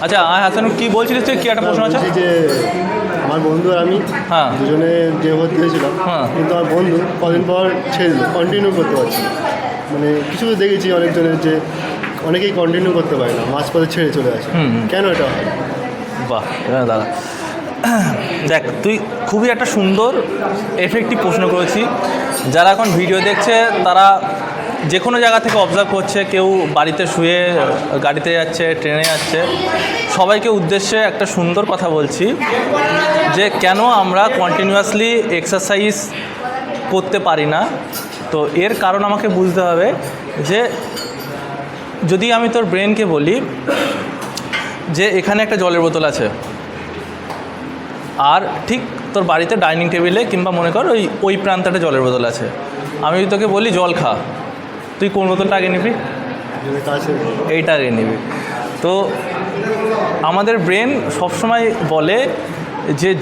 আচ্ছা হাসান কি বলছিলিস তুই, কি একটা প্রশ্ন আছে? বলছি যে আমার বন্ধু আর আমি হ্যাঁ দুজনে যে ভর্তি হয়েছিলাম, হ্যাঁ। কিন্তু আমার বন্ধু কদিন পর ছেড়ে দিল, কন্টিনিউ করতে পারছি না। মানে কিছু দেখেছি অনেকজনের যে অনেকেই কন্টিনিউ করতে পারে না, মাঝ পথে ছেড়ে চলে আসে। কেন এটা হয়? বাহ দাদা, দেখ তুই খুবই একটা সুন্দর এফেক্টিভ প্রশ্ন করেছি। যারা এখন ভিডিও দেখছে তারা যে কোনো জায়গা থেকে অবজার্ভ করছে, কেউ বাড়িতে শুয়ে গাড়িতে যাচ্ছে, ট্রেনে যাচ্ছে, সবাইকে উদ্দেশ্যে একটা সুন্দর কথা বলছি যে কেন আমরা কন্টিনিউয়াসলি এক্সারসাইজ করতে পারি না। তো এর কারণ আমাকে বুঝতে হবে যে যদি আমি তোর ব্রেনকে বলি যে এখানে একটা জলের বোতল আছে, আর ঠিক তোর বাড়িতে ডাইনিং টেবিলে কিংবা মনে কর ওই প্রান্তে একটা জলের বোতল আছে, আমি যদি তোকে বলি জল খা, তুই কোন বোতলটা আগে নিবি? এইটা আগে নিবি। তো আমাদের ব্রেন সবসময় বলে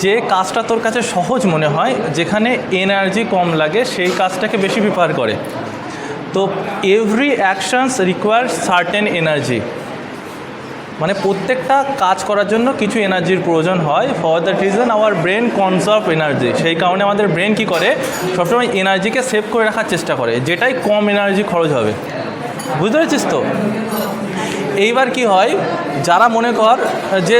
যে কাজটা তোর কাছে সহজ মনে হয়, যেখানে এনার্জি কম লাগে, সেই কাজটাকে বেশি প্রিফার করে। তো every actions require certain energy, মানে প্রত্যেকটা কাজ করার জন্য কিছু এনার্জির প্রয়োজন হয়। For that reason hour brain conserve energy. সেই কারণে আমাদের ব্রেন কী করে, সবসময় এনার্জিকে সেভ করে রাখার চেষ্টা করে, যেটাই কম এনার্জি খরচ হবে। বুঝতে পেরেছিস তো? এইবার কি হয়, যারা মনে কর যে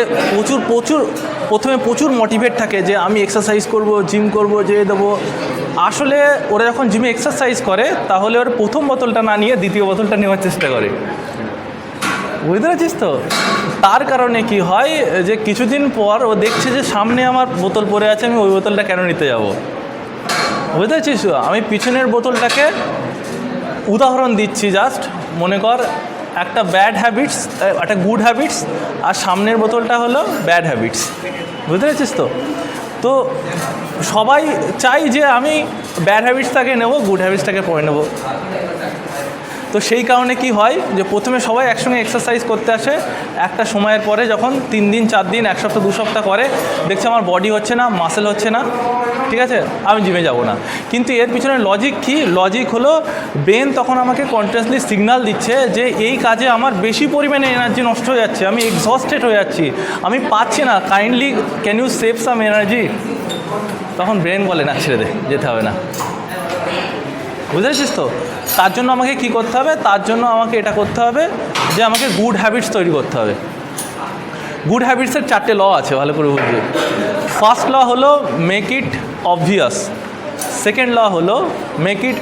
প্রথমে প্রচুর মোটিভেট থাকে যে আমি এক্সারসাইজ করব, জিম করব, যেয়ে দেবো, আসলে ওরা যখন জিমে এক্সারসাইজ করে তাহলে ওর প্রথম বোতলটা না নিয়ে দ্বিতীয় বোতলটা নেওয়ার চেষ্টা করে। বুঝতে পারছিস তো? তার কারণে কি হয় যে কিছুদিন পর ও দেখছে যে সামনে আমার বোতল পড়ে আছে, আমি ওই বোতলটা কেন নিতে যাব? বুঝতে পারছিস? আমি পিছনের বোতলটাকে উদাহরণ দিচ্ছি, জাস্ট মনে কর একটা ব্যাড হ্যাবিটস, একটা গুড হ্যাবিটস, আর সামনের বোতলটা হলো ব্যাড হ্যাবিটস। বুঝতে পারছিস তো? তো সবাই চাই যে আমি ব্যাড হ্যাবিটসটাকে নেবো, গুড হ্যাবিটসটাকে পরে নেবো। তো সেই কারণে কি হয় যে প্রথমে সবাই একসঙ্গে এক্সারসাইজ করতে আসে, একটা সময়ের পরে যখন 3 দিন 4 দিন 1 সপ্তাহ 2 সপ্তাহ করে দেখছে আমার বডি হচ্ছে না, মাসেল হচ্ছে না, ঠিক আছে, আমি জিমে যাব না। কিন্তু এর পিছনে লজিক কি? লজিক হলো ব্রেন তখন আমাকে কন্টিনিউয়াসলি সিগন্যাল দিচ্ছে যে এই কাজে আমার বেশি পরিমাণে এনার্জি নষ্ট হয়ে যাচ্ছে, আমি এক্সস্টেড হয়ে যাচ্ছি, আমি পাচ্ছি না, kindly can you save some energy? তখন ব্রেন বলে না, ছেড়ে দে, যেতে হবে না। বুঝেছিস তো? তার জন্য আমাকে কি করতে হবে? তার জন্য আমাকে এটা করতে হবে যে আমাকে গুড হ্যাবিটস তৈরি করতে হবে। গুড হ্যাবিটসের 4টে ল আছে, ভালো করে বুঝবি। ফার্স্ট ল হলো make it obvious, second law হলো make it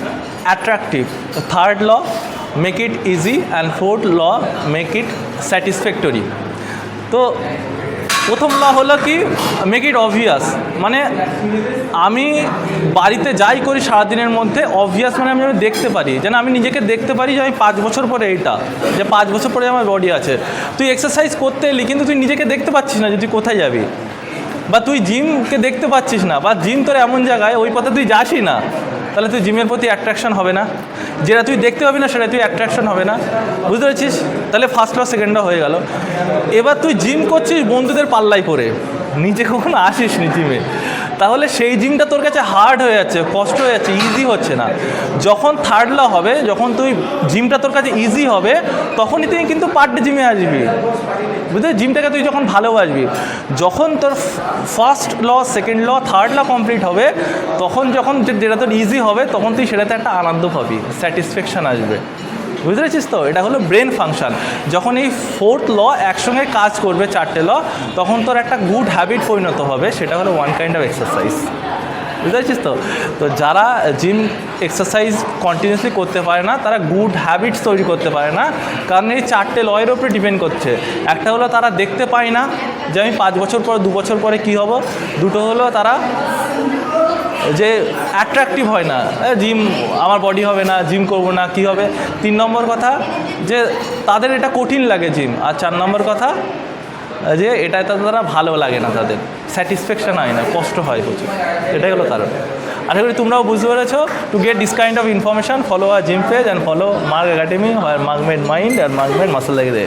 attractive, third law make it easy, and fourth law make it satisfactory. তো প্রথম ল হলো কি, মেক ইট অবভিয়াস, মানে আমি বাড়িতে যাই করি সারাদিনের মধ্যে, অবভিয়াস মানে আমি দেখতে পারি, যেন আমি নিজেকে দেখতে পারি যে আমি 5 বছর পরে এইটা, যে 5 বছর পরে আমার বডি আছে। তুই এক্সারসাইজ করতে এলি কিন্তু তুই নিজেকে দেখতে পাচ্ছিস না যে তুই কোথায় যাবি, বা তুই জিমকে দেখতে পাচ্ছিস না, বা জিম তোর এমন জায়গায় ওই পথে তুই যাসই না, তাহলে তুই জিমের প্রতি অ্যাট্রাকশন হবে না। যেটা তুই দেখতে পাবি না সেটা তুই অ্যাট্রাকশন হবে না। বুঝতে পারছিস? তাহলে ফার্স্ট ল সেকেন্ড ল হয়ে গেল। এবার তুই জিম করছিস বন্ধুদের পাল্লাই করে, নিজে কখনো আসিস নি জিমে, তাহলে সেই জিমটা তোর কাছে হার্ড হয়ে যাচ্ছে, কষ্ট হয়ে যাচ্ছে, ইজি হচ্ছে না। যখন থার্ড ল হবে, যখন তুই জিমটা তোর কাছে ইজি হবে, তখনই তুই কিন্তু পার ডে জিমে আসবি। বুঝলি? জিমটাকে তুই যখন ভালোবাসবি, যখন তোর first law, second law, third law complete হবে, তখন যখন যেটা তোর ইজি হবে, তখন তুই সেটাতে একটা আনন্দ পাবি, স্যাটিসফ্যাকশান আসবে। বুঝতে পেরেছিস তো? এটা হলো ব্রেন ফাংশন। যখন এই 4th ল একসঙ্গে কাজ করবে, 4টে ল, তখন তোর একটা গুড হ্যাবিট পরিণত হবে, সেটা হলো ওয়ান কাইন্ড অফ এক্সারসাইজ। বুঝতে পারছিস তো? তো যারা জিম এক্সারসাইজ কন্টিনিউসলি করতে পারে না, তারা গুড হ্যাবিটস তৈরি করতে পারে না, কারণ এই 4টে লয়ের উপরে ডিপেন্ড করছে। একটা হলো তারা দেখতে পায় না যে আমি 5 বছর পর 2 বছর পরে কী হব। দুটো হলো তারা যে অ্যাট্রাকটিভ হয় না, জিম আমার বডি হবে না, জিম করব না, কি হবে। 3 নম্বর কথা যে তাদের এটা কঠিন লাগে জিম। আর 4 নম্বর কথা যে এটা তারা ভালো লাগে না, তাদের স্যাটিসফ্যাকশান হয় না, কষ্ট হয় প্রচুর। এটাই হলো কারণ। আশা করি তোমরাও বুঝতে পেরেছো। To get this kind of information, follow our gym page and follow Marg academy, Marg made mind and Marg made muscle লাগে।